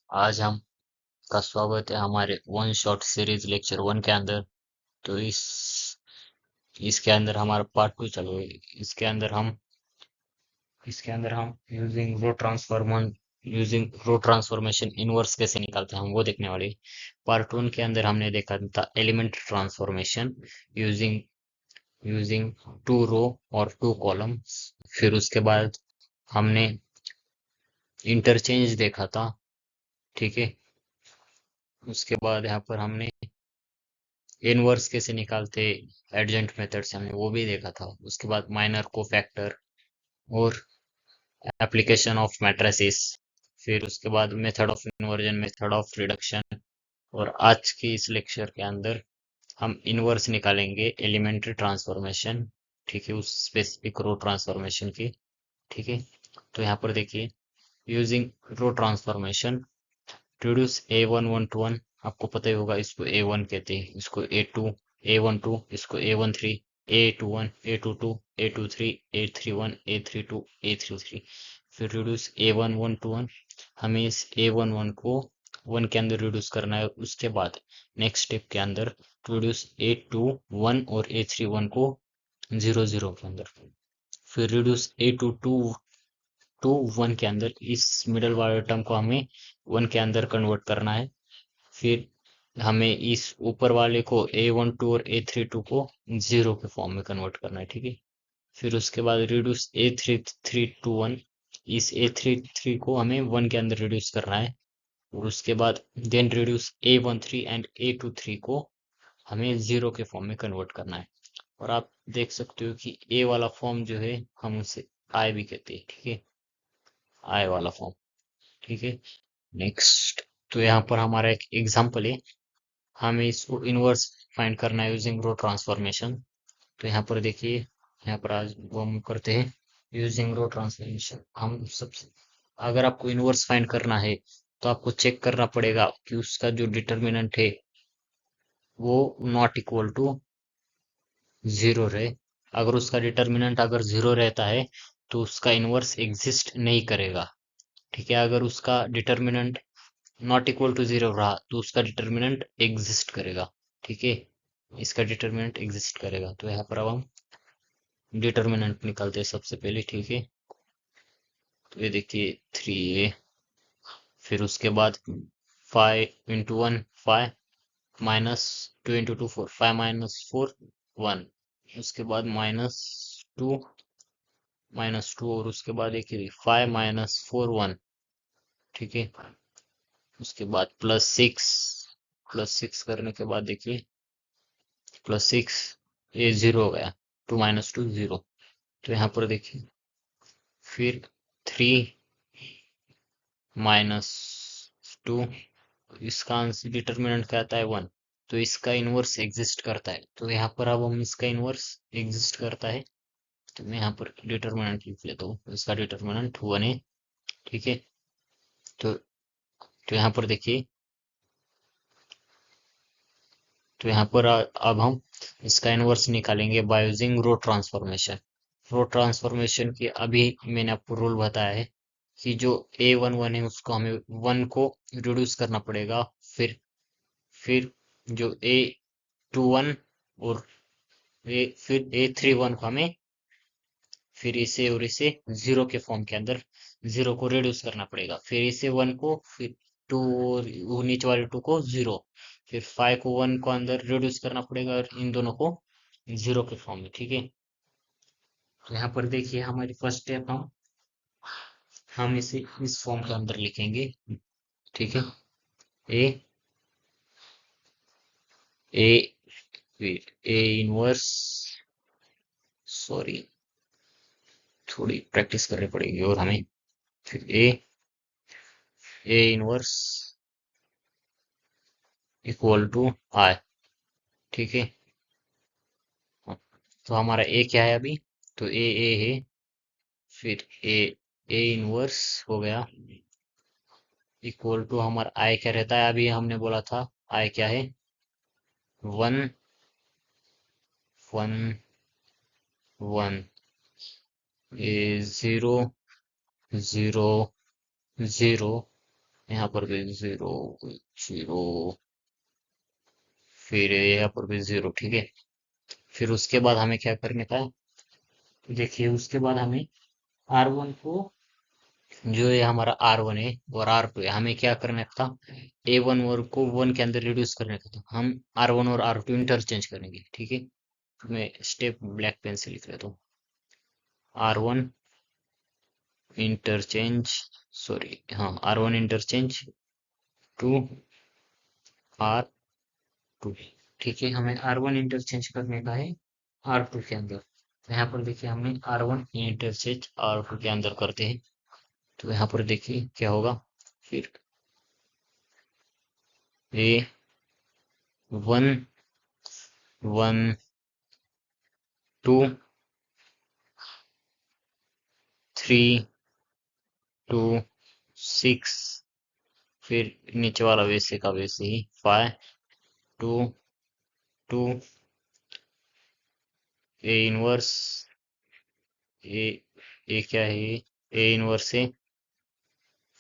आज हम का स्वागत है हमारे वन शॉट सीरीज लेक्चर 1 के अंदर। तो इसके अंदर हमारा पार्ट 2 चालू है। इसके अंदर हम यूजिंग रो ट्रांसफॉर्मेशन इनवर्स कैसे निकालते हैं हम वो देखने वाले हैं। पार्ट 1 के अंदर हमने देखा था element transformation using using two row और टू कॉलम्स। फिर उसके बाद हमने इंटरचेंज देखा था। ठीक है। उसके बाद यहाँ पर हमने इनवर्स कैसे निकालते एडजेंट मेथड से हमने वो भी देखा था। उसके बाद माइनर को फैक्टर और एप्लीकेशन ऑफ मैट्रिसेस। फिर उसके बाद method of inversion, method of reduction. और आज की इस लेक्चर के अंदर हम इनवर्स निकालेंगे एलिमेंट्री ट्रांसफॉर्मेशन। ठीक है, उस स्पेसिफिक रो ट्रांसफॉर्मेशन की। ठीक है। तो यहाँ पर देखिए, using row transformation reduce A11 आपको पता ही होगा, इसको A1 कहते हैं, इसको A12, इसको A13, A21, A22, A23, A31, A32, A33। फिर रिड्यूस A11 हमें इस A11 को 1 के अंदर रिड्यूस करना है। उसके बाद नेक्स्ट स्टेप के अंदर रिड्यूस A21 और A31 को 0 0 के अंदर। फिर रिड्यूस A22 टू 1 के अंदर, इस मिडल वाले टर्म को हमें 1 के अंदर कन्वर्ट करना है। फिर हमें इस ऊपर वाले को A12 और A32 को 0 के फॉर्म में कन्वर्ट करना है। ठीक है। फिर उसके बाद रिड्यूस A33 टू 1, इस A33 को हमें 1 के अंदर रिड्यूस करना है। और उसके बाद then reduce A13 and A23 को हमें 0 के फॉर्म में कन्वर्ट करना है। और आप देख सकते हो कि A वाला फॉर्म जो है हम उसे I भी कहते हैं। ठीक है, I वाला फॉर्म। ठीक है। नेक्स्ट, तो यहाँ पर हमारा एक एग्जांपल है, हमें इसको इनवर्स फाइंड करना है यूजिंग रो ट्रांसफॉर्मेशन। तो यहाँ पर देखिए, यहाँ पर आज वो हम करते हैं यूजिंग रो ट्रांसफॉर्मेशन। हम सबसे, अगर आपको इनवर्स फाइंड करना है तो आपको चेक करना पड़ेगा कि उसका जो डिटर्मिनेंट है वो नॉट इक्वल टू 0 रहे। अगर उसका डिटर्मिनेंट अगर 0 रहता है तो उसका इनवर्स एग्जिस्ट नहीं करेगा। ठीक है। अगर उसका डिटर्मिनेंट नॉट इक्वल टू 0 रहा तो उसका डिटर्मिनेंट एग्जिस्ट करेगा। ठीक है, इसका डिटर्मिनेंट एग्जिस्ट करेगा। तो यहाँ पर अब हम डिटर्मिनेंट निकालते हैं सबसे पहले। ठीक है। तो ये देखिए 3A, फिर उसके बाद 5 × 1 5, -2 × 2 4, 5 - 4 1। उसके बाद -2 और उसके बाद देखिए 5 - 4 1। ठीक है। उसके बाद +6 करने के बाद देखिए +6, ये 0 हो गया। 2 - 2 0। तो यहाँ पर देखिए फिर 3 - 2, इसका आंसर डिटर्मिनेंट क्या आता है 1। तो इसका इनवर्स एग्जिस्ट करता है। तो यहाँ पर अब हम इसका इनवर्स एग्जिस्ट करता है, तो मैं यहाँ पर डिटर्मिनेंट लिख लेता हूँ, इसका डिटर्मिनेंट 1 है। ठीक है। तो यहाँ पर देखिए, तो यहाँ पर अब हम इसका इनवर्स निकालेंगे by using row transformation. Row transformation की अभी मैंने आपको रूल बताया है कि जो A11 है उसको हमें 1 को रिड्यूस करना पड़ेगा। फिर जो A21 और फिर A31 को हमें फिर इसे और इसे 0 के फॉर्म के अंदर 0 को रिड्यूस करना पड़ेगा। फिर इसे 1 को, फिर 2 और वो नीचे वाले 2 को 0, फिर 5 को 1 को अंदर रिड्यूस करना पड़ेगा और इन दोनों को 0 के फॉर्म में। ठीक है। तो यहाँ पर देखिए हमारी फर्स्ट स्टेप, हम इसे इस फॉर्म के अंदर लिखेंगे। ठीक है। ए ए ए इनवर्स, सॉरी, थोड़ी प्रैक्टिस करनी पड़ेगी और हमें। फिर ए इनवर्स इक्वल टू आई। ठीक है। हाँ, तो हमारा ए क्या है अभी, तो ए है। फिर ए इनवर्स हो गया इक्वल टू, हमारा आई क्या रहता है, अभी हमने बोला था आई क्या है, 1 1 1, ए 0 0 0 यहाँ पर भी जीरो, जीरो, फिर यहाँ पर भी जीरो। ठीक है, फिर उसके बाद हमें क्या करने का है, देखिए उसके बाद हमें आर वन को, जो ये हमारा आर वन है और आर टू है, हमें क्या करना था, ए वन और को वन के अंदर रिड्यूस करने का था। हम आर वन और आर टू इंटरचेंज करेंगे। ठीक है, मैं स्टेप ब्लैक पेन से लिख लेता हूँ। आर वन इंटरचेंज, सॉरी, हाँ, R one interchange to R two. ठीक है, हमें आर वन इंटरचेंज करने का है आर टू के अंदर। तो यहाँ पर देखिए हमें R one interchange R two के अंदर करते हैं। तो यहाँ पर देखिए क्या होगा, फिर A one, one, two, three, two, six, फिर नीचे वाला वैसे का वैसे ही, five, two, two, A inverse, A, A क्या है ये, ए इनवर्स है।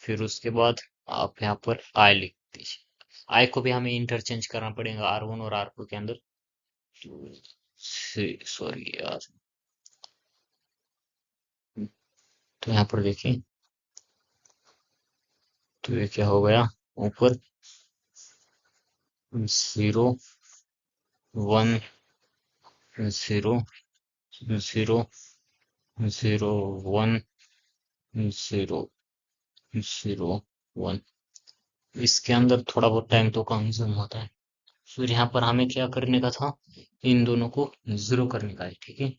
फिर उसके बाद आप यहाँ पर आई लिख दीजिए। आई को भी हमें इंटरचेंज करना पड़ेगा आर वन और आर टू के अंदर। सॉरी यार, तो यहाँ पर देखिए, तो ये क्या हो गया, ऊपर zero, one, zero, zero, zero, one, zero, zero, one. इसके अंदर थोड़ा बहुत टाइम तो कंज्यूम होता है। फिर यहाँ पर हमें क्या करने का था, इन दोनों को जीरो करने का है। ठीक है,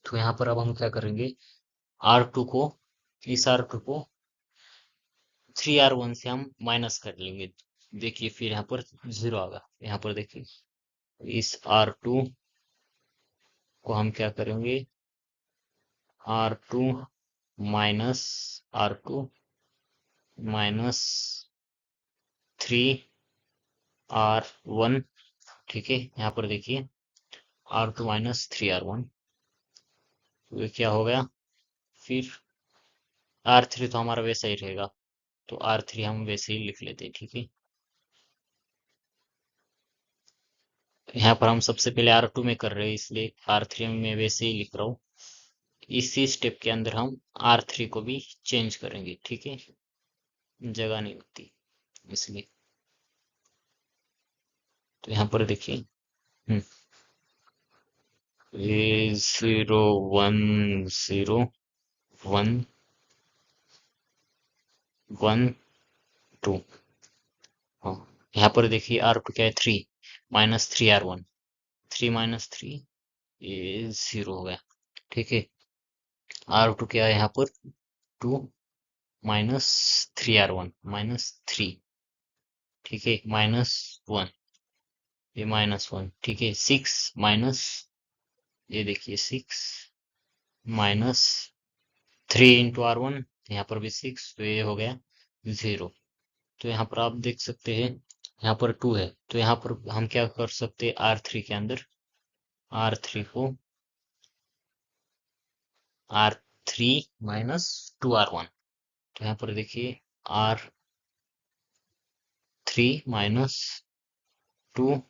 तो यहाँ पर अब हम क्या करेंगे, आर टू को, इस आर टू को थ्री आर वन से हम माइनस कर लेंगे। देखिए फिर यहाँ पर जीरो आ गया। यहाँ पर देखिए इस आर टू को हम क्या करेंगे, R two minus, R two minus three R one. ठीक है, यहाँ पर देखिए R two minus three R one, तो ये क्या हो गया, फिर आर थ्री तो हमारा वैसा ही रहेगा, तो आर थ्री हम वैसे ही लिख लेते हैं। ठीक है, यहाँ पर हम सबसे पहले आर टू में कर रहे हैं, इसलिए आर थ्री में वैसे ही लिख रहा हूँ। इसी स्टेप के अंदर हम आर थ्री को भी चेंज करेंगे। ठीक है, जगह नहीं लगती इसलिए। तो यहाँ पर देखिए, A zero, one, zero, one, one, two. हाँ, यहाँ पर देखिए आर टू क्या है, three, minus three R one, three minus three, ये जीरो हो गया। ठीक है, आर टू क्या है यहाँ पर, two, minus three R one, minus three. ठीक है, माइनस वन, ये माइनस वन। ठीक है, सिक्स माइनस, ये देखिए six, minus three into R one, यहाँ पर भी सिक्स, तो ये हो गया जीरो। तो यहाँ पर आप देख सकते हैं, यहाँ पर टू है, तो यहाँ पर हम क्या कर सकते हैं, आर थ्री के अंदर आर थ्री को, R three minus two R one. तो यहाँ पर देखिए R three minus two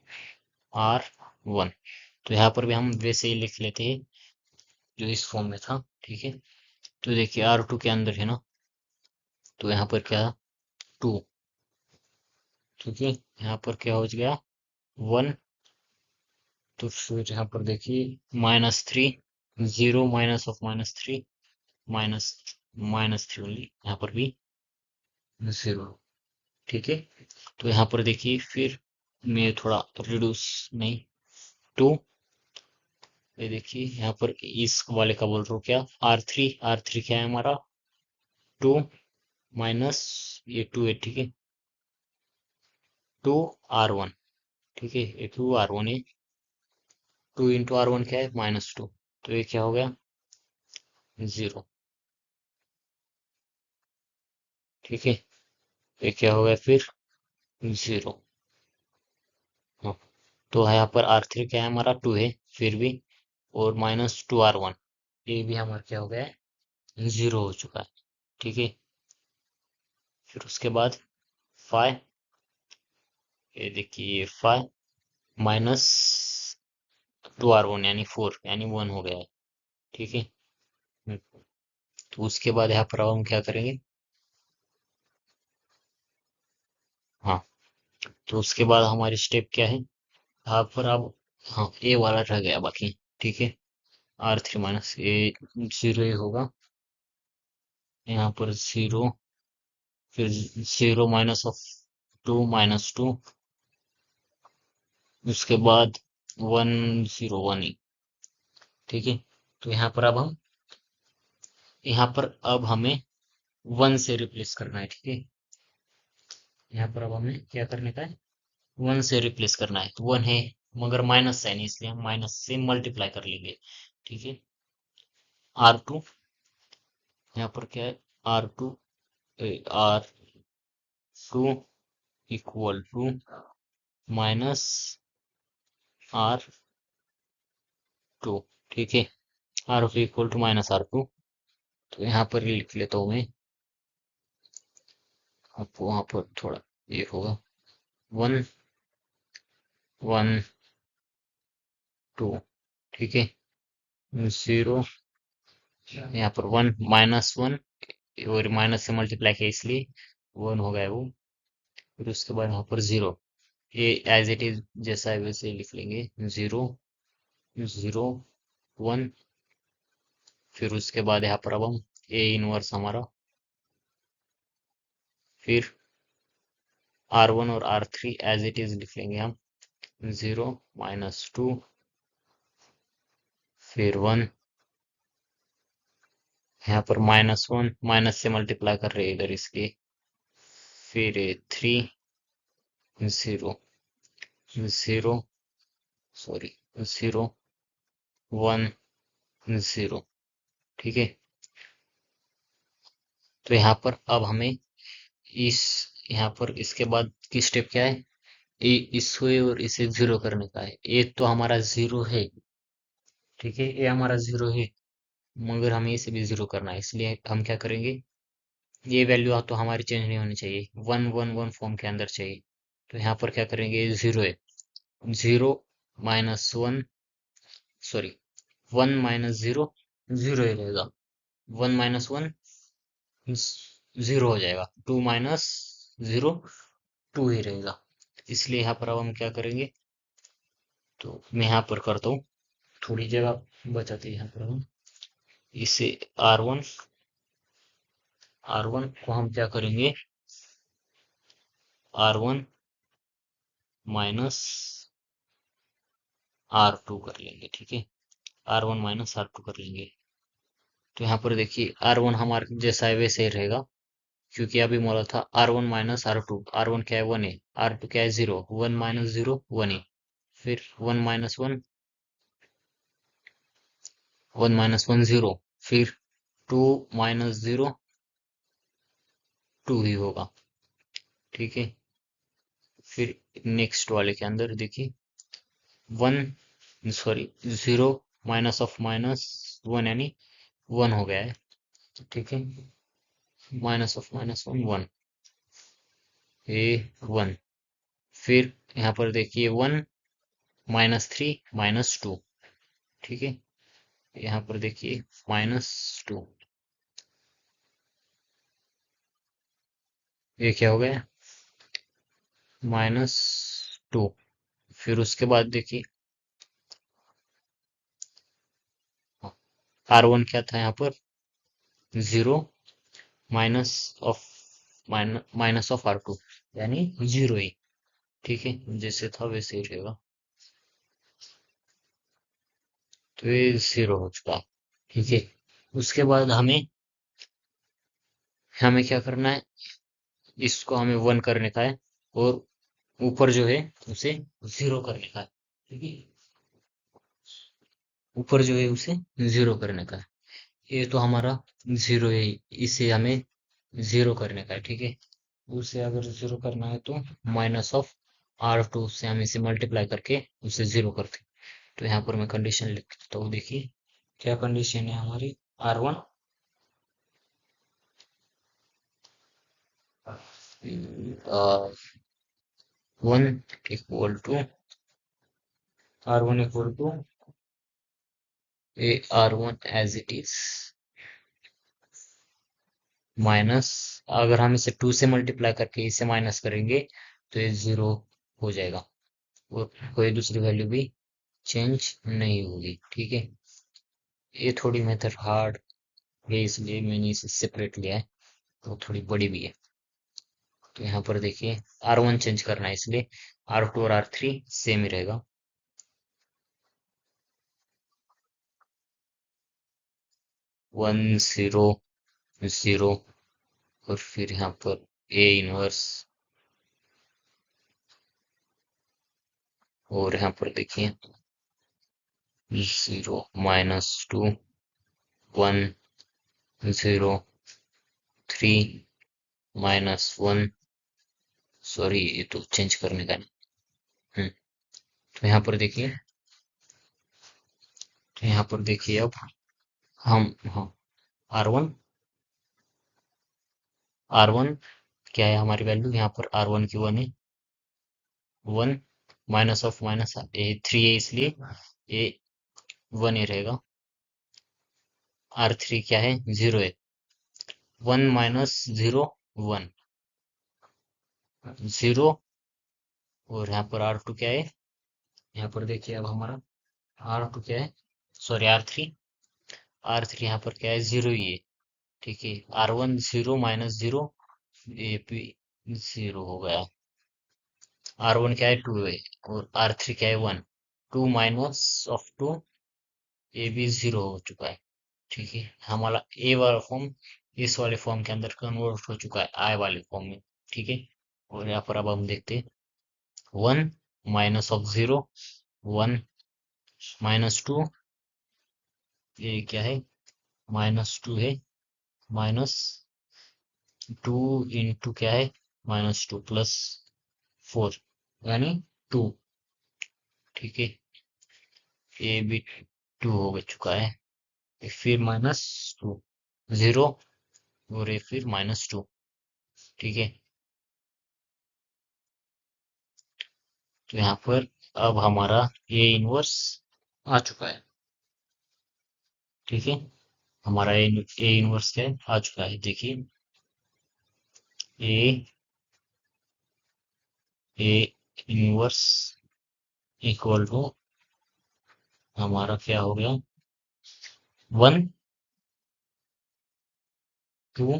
R one. तो यहाँ पर भी हम वैसे ही लिख लेते हैं जो इस फॉर्म में था। ठीक है, तो देखिए आर टू के अंदर है ना, तो यहाँ पर क्या, टू। ठीक है, यहाँ पर क्या हो गया, वन। तो फिर यहाँ पर देखिए minus three, zero minus of minus three, minus, minus three only, यहाँ पर भी जीरो। ठीक है, तो यहाँ पर देखिए फिर मैं थोड़ा रिड्यूस, नहीं, टू, ये देखिए यहाँ पर इस वाले का बोल रहा हूँ क्या, आर थ्री, आर थ्री क्या है हमारा, टू, माइनस, ये टू है। ठीक है, टू आर वन। ठीक है, ये टू आर वन है, टू इंटू आर वन क्या है, माइनस टू, तो ये क्या हो गया, जीरो। ठीक है, ये क्या हो गया फिर, जीरो। हाँ, तो यहाँ पर आर थ्री क्या है हमारा, टू है फिर भी, और माइनस टू आर वन, ये भी हमारा क्या हो गया है, जीरो हो चुका है। ठीक है, फिर उसके बाद फाइव, ये देखिए फाइव माइनस 2r1 यानी 4 यानी 1 हो गया है। ठीक है। तो उसके बाद यहाँ पर अब हम क्या करेंगे, हाँ, तो उसके बाद हमारी स्टेप क्या है यहाँ पर अब, हाँ ए वाला रह गया बाकी। ठीक है। R3 माइनस ए, जीरो ही होगा यहाँ पर, जीरो, फिर zero minus of two minus two, उसके बाद 101 ही। ठीक है। तो यहाँ पर अब हमें 1 से रिप्लेस करना है। ठीक है। यहाँ पर अब हमें क्या करने का है, 1 से रिप्लेस करना है। 1 है मगर माइनस साइन है, इसलिए हम माइनस से मल्टीप्लाई कर लेंगे। ठीक है। R2, यहाँ पर क्या है, R2, R2 equal to minus R2। ठीक है। R2 equal to minus R2, तो यहाँ पर ही लिख लेता हूँ मैं, आपको वहां पर थोड़ा ये होगा, 1 1 2। ठीक है। जीरो, यहाँ पर 1 माइनस 1, और माइनस से मल्टीप्लाई किया इसलिए 1 हो गया वो। फिर उसके बाद यहाँ पर जीरो, ये एज इट इज जैसा है वैसे ही लिख लेंगे, जीरो, जीरो, 1। फिर उसके बाद यहाँ पर अब हम ए इनवर्स हमारा, फिर R1 और R3 एज इट इज लिख लेंगे हम, जीरो माइनस टू, फिर 1, यहाँ पर माइनस 1, माइनस से मल्टीप्लाई कर रहे हैं इधर इसके, फिर 3, zero, zero, sorry, zero, 1, zero. ठीक है। तो यहाँ पर अब हमें इस, यहाँ पर इसके बाद की स्टेप क्या है, इसको और इसे जीरो करने का है। ये तो हमारा जीरो है। ठीक है। ये हमारा जीरो है मगर हमें इसे भी जीरो करना है, इसलिए हम क्या करेंगे, ये वैल्यू तो हमारी चेंज नहीं होनी चाहिए, 1 1 1 फॉर्म के अंदर चाहिए। तो यहाँ पर क्या करेंगे, जीरो है, zero minus 1, sorry, 1 minus zero, zero ही रहेगा, 1 माइनस 1 जीरो हो जाएगा, 2 माइनस जीरो 2 ही रहेगा। इसलिए यहाँ पर अब हम क्या करेंगे, तो मैं यहाँ पर करता हूँ, थोड़ी जगह बचाते हैं यहाँ पर हम, इसे R1, R1 को हम क्या करेंगे, R1 माइनस R2 कर लेंगे। ठीक है। R1 माइनस R2 कर लेंगे। तो यहाँ पर देखिए R1 हमारे जैसा है वैसे ही रहेगा, क्योंकि अभी बोला था R1 माइनस R2, R1 क्या है 1 है, R2 क्या है 0, 1 माइनस 0 1 है, फिर 1 माइनस 1, 1 माइनस 1 0, फिर 2 माइनस 0 2 ही होगा। ठीक है। फिर नेक्स्ट वाले के अंदर देखिए 1, सॉरी, 0 माइनस ऑफ माइनस 1 यानी 1 हो गया है। ठीक है। माइनस ऑफ माइनस 1 1, ये 1, फिर यहाँ पर देखिए 1 माइनस 3 माइनस 2। ठीक है। यहाँ पर देखिए -2, ये क्या हो गया, -2। फिर उसके बाद देखिए R1 क्या था यहाँ पर, 0 minus of minus of R2 यानी 0 ही। ठीक है। जैसे था वैसे ही रहेगा, तो ये 0 हो चुका। ठीक है। उसके बाद हमें हमें क्या करना है, इसको हमें 1 करने का है, और ऊपर जो है उसे 0 करने का है। ठीक है। ऊपर जो है उसे 0 करने का है, ये तो हमारा 0 है, इसे हमें 0 करने का है। ठीक है। उसे अगर 0 करना है तो माइनस ऑफ R2 से हम इसे मल्टीप्लाई करके उसे 0 करते। तो यहाँ पर मैं कंडीशन लिख देता हूँ, देखिए क्या कंडीशन है हमारी, R1 one equal to R1 equal to A R1 as it is minus, अगर हम इसे 2 से मल्टीप्लाई करके इसे माइनस करेंगे तो ये 0 हो जाएगा और कोई दूसरी वैल्यू भी चेंज नहीं होगी। ठीक है, ये थोड़ी मेथड हार्ड है इसलिए मैंने इसे सेपरेट लिया है, तो थोड़ी बड़ी भी है। तो यहाँ पर देखिए R1 चेंज करना है इसलिए R2 और R3 सेम ही रहेगा। 1 0 0 और फिर यहाँ पर A इनवर्स, और यहाँ पर देखिए 0 -2 1 0 3 -1, सॉरी ये तो चेंज करने का नहीं। तो यहाँ पर देखिए, अब हम, हाँ, R1 क्या है हमारी वैल्यू, यहाँ पर R1 की 1 है, 1 माइनस ऑफ माइनस ए 3 है इसलिए ये 1 ही रहेगा। R3 क्या है, 0 है, 1 -0 1 0, और यहाँ पर R2 क्या है, यहाँ पर देखिए अब हमारा R2 क्या है, सॉरी R3 यहाँ पर क्या है, 0 ही है। ठीक है, R1 0 -0 ये भी 0 हो गया। R1 क्या है, 2 है, और R3 क्या है, 1, 2 माइनस ऑफ 2 ये भी 0 हो चुका है। ठीक है, हमारा ए वाला फॉर्म इस वाले फॉर्म के अंदर कन्वर्ट हो चुका है आई वाले फॉर्म में। ठीक है, और यहाँ पर अब हम देखते हैं 1 माइनस ऑफ 0 1 -2, ये क्या है, -2 है, -2 इंटू क्या है, -2 प्लस 4 यानी 2। ठीक है, ये भी 2 हो चुका है, फिर -2 0, और ये फिर -2। ठीक है, तो यहाँ पर अब हमारा ए इनवर्स आ चुका है। ठीक है, हमारा ए इनवर्स क्या है, आ चुका है। देखिए ए ए इनवर्स इक्वल टू हमारा क्या हो गया, 1 2,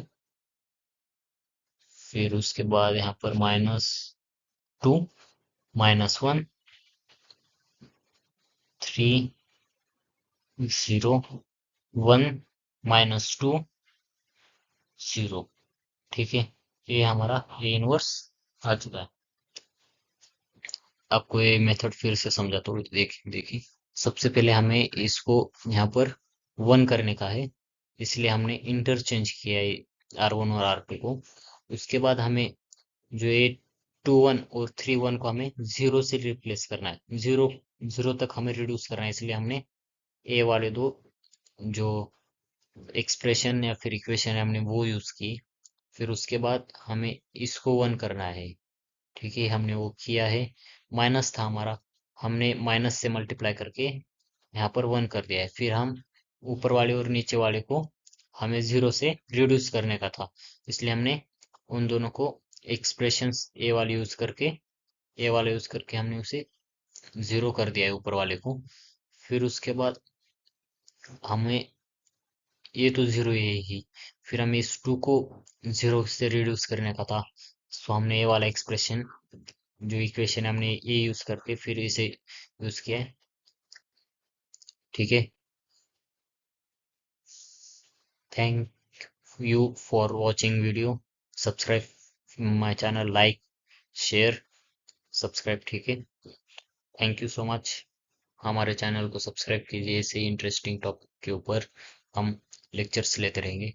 फिर उसके बाद यहाँ पर -2 -1 3 0 1 -2 0। ठीक है, ये हमारा ए इनवर्स आ चुका है। आपको ये मेथड फिर से समझा तो देखिए सबसे पहले हमें इसको यहाँ पर 1 करने का है, इसलिए हमने इंटरचेंज किया है R1 और R2 को। उसके बाद हमें जो ये 2 1 और 3 1 को हमें 0 से रिप्लेस करना है, 0 तक हमें रिड्यूस करना है, इसलिए हमने ए वाले दो जो एक्सप्रेशन या फिर इक्वेशन है हमने वो यूज की। फिर उसके बाद हमें इसको 1 करना है। ठीक है, हमने वो किया है, माइनस था हमारा, हमने माइनस से मल्टीप्लाई करके यहाँ पर 1 कर दिया है। फिर हम ऊपर वाले और नीचे वाले को हमें 0 से रिड्यूस करने का था, इसलिए हमने उन दोनों को एक्सप्रेशंस ए वाला यूज करके हमने उसे 0 कर दिया है ऊपर वाले को। फिर उसके बाद हमें ये तो 0 ही, फिर हमें इस 2 को 0 से रिड्यूस करने का था, तो हमने ये वाला एक्सप्रेशन जो इक्वेशन हमने ये यूज करके फिर इसे यूज किया है। ठीक है, thank you for watching video, subscribe my channel, like share subscribe. ठीक है, थैंक यू सो मच। हमारे चैनल को सब्सक्राइब कीजिए, ऐसे इंटरेस्टिंग टॉपिक के ऊपर हम लेक्चर्स लेते रहेंगे।